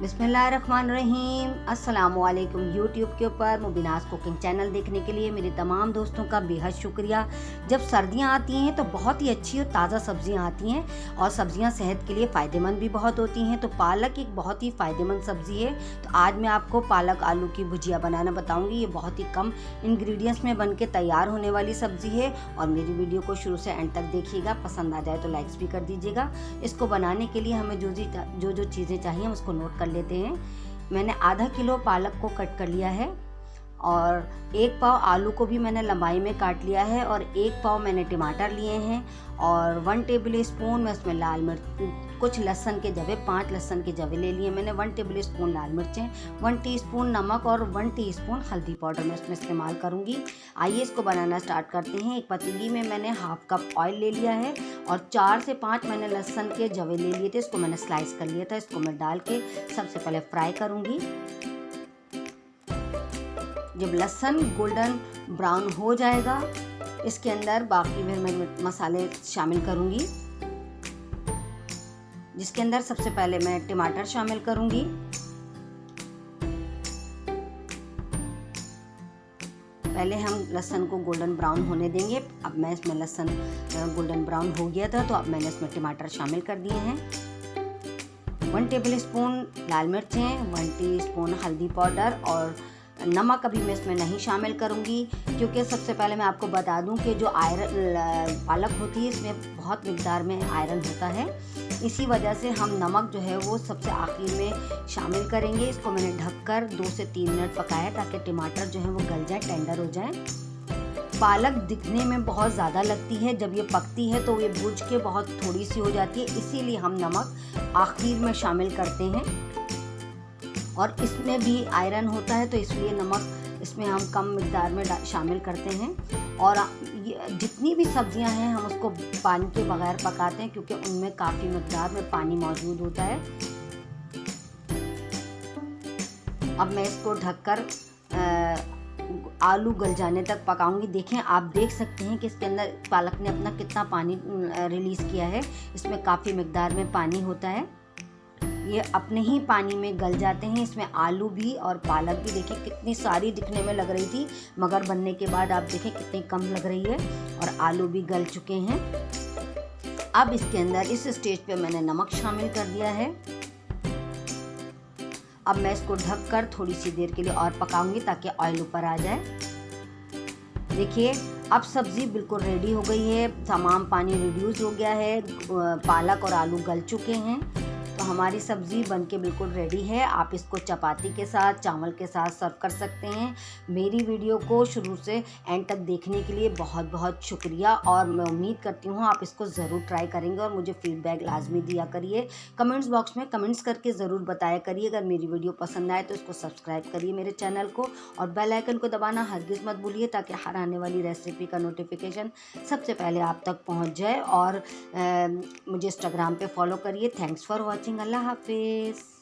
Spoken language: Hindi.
बिस्मिल्लाहिर्रहमानिर्रहीम। अस्सलामुअलैकुम। यूट्यूब के ऊपर मुबीनास कुकिंग चैनल देखने के लिए मेरे तमाम दोस्तों का बेहद शुक्रिया। जब सर्दियां आती हैं तो बहुत ही अच्छी और ताज़ा सब्जियां आती हैं और सब्जियां सेहत के लिए फ़ायदेमंद भी बहुत होती हैं। तो पालक एक बहुत ही फ़ायदेमंद सब्ज़ी है। तो आज मैं आपको पालक आलू की भुजिया बनाना बताऊँगी। ये बहुत ही कम इंग्रेडिएंट्स में बन के तैयार होने वाली सब्ज़ी है और मेरी वीडियो को शुरू से एंड तक देखिएगा। पसंद आ जाए तो लाइक्स भी कर दीजिएगा। इसको बनाने के लिए हमें जो चीज़ें चाहिए हम उसको नोट कर लेते हैं। मैंने आधा किलो पालक को कट कर लिया है और 1 पाव आलू को भी मैंने लंबाई में काट लिया है और 1 पाव मैंने टमाटर लिए हैं और 1 टेबल स्पून में इसमें लाल मिर्च, कुछ लहसुन के जवे, 5 लहसुन के जवे ले लिए मैंने, 1 टेबल स्पून लाल मिर्चें, 1 टीस्पून नमक और 1 टीस्पून हल्दी पाउडर मैं इसमें इस्तेमाल करूंगी। आइए इसको बनाना स्टार्ट करते हैं। एक पतीली में मैंने हाफ कप ऑयल ले लिया है और 4 से 5 मैंने लहसुन के जवे ले लिए थे। इसको मैंने स्लाइस कर लिया था। इसको मैं डाल के सबसे पहले फ्राई करूंगी। जब लहसुन गोल्डन ब्राउन हो जाएगा इसके अंदर बाकी फिर मैं मसाले शामिल करूंगी, जिसके अंदर सबसे पहले मैं टमाटर शामिल करूंगी। पहले हम लहसुन को गोल्डन ब्राउन होने देंगे। अब मैं इसमें लहसुन गोल्डन ब्राउन हो गया था तो अब मैंने इसमें टमाटर शामिल कर दिए हैं। 1 टेबल स्पून लाल मिर्चें, 1 टीस्पून हल्दी पाउडर और नमक अभी मैं इसमें नहीं शामिल करूंगी, क्योंकि सबसे पहले मैं आपको बता दूं कि जो पालक होती है इसमें बहुत मिकदार में आयरन होता है। इसी वजह से हम नमक जो है वो सबसे आखिर में शामिल करेंगे। इसको मैंने ढककर 2 से 3 मिनट पकाया ताकि टमाटर जो है वो गल जाए, टेंडर हो जाए। पालक दिखने में बहुत ज़्यादा लगती है, जब ये पकती है तो ये भुज के बहुत थोड़ी सी हो जाती है, इसीलिए हम नमक आखिर में शामिल करते हैं। और इसमें भी आयरन होता है तो इसलिए नमक इसमें हम कम मिकदार में शामिल करते हैं। और जितनी भी सब्जियां हैं हम उसको पानी के बगैर पकाते हैं, क्योंकि उनमें काफ़ी मिकदार में पानी मौजूद होता है। अब मैं इसको ढककर आलू गल जाने तक पकाऊंगी। देखें, आप देख सकते हैं कि इसके अंदर पालक ने अपना कितना पानी रिलीज़ किया है। इसमें काफ़ी मिकदार में पानी होता है, ये अपने ही पानी में गल जाते हैं। इसमें आलू भी और पालक भी देखिए कितनी सारी दिखने में लग रही थी, मगर बनने के बाद आप देखें कितनी कम लग रही है और आलू भी गल चुके हैं। अब इसके अंदर इस स्टेज पे मैंने नमक शामिल कर दिया है। अब मैं इसको ढककर थोड़ी सी देर के लिए और पकाऊंगी ताकि ऑयल ऊपर आ जाए। देखिए, अब सब्ज़ी बिल्कुल रेडी हो गई है, तमाम पानी रिड्यूस हो गया है, पालक और आलू गल चुके हैं। तो हमारी सब्ज़ी बनके बिल्कुल रेडी है। आप इसको चपाती के साथ, चावल के साथ सर्व कर सकते हैं। मेरी वीडियो को शुरू से एंड तक देखने के लिए बहुत बहुत शुक्रिया और मैं उम्मीद करती हूँ आप इसको ज़रूर ट्राई करेंगे और मुझे फीडबैक लाजमी दिया करिए। कमेंट्स बॉक्स में कमेंट्स करके ज़रूर बताया करिए। अगर मेरी वीडियो पसंद आए तो इसको सब्सक्राइब करिए मेरे चैनल को और बेल आइकन को दबाना हरगिज़ मत भूलिए, ताकि हर आने वाली रेसिपी का नोटिफिकेशन सबसे पहले आप तक पहुँच जाए। और मुझे इंस्टाग्राम पर फॉलो करिए। Thanks for watching. अल्लाह हाफिज़।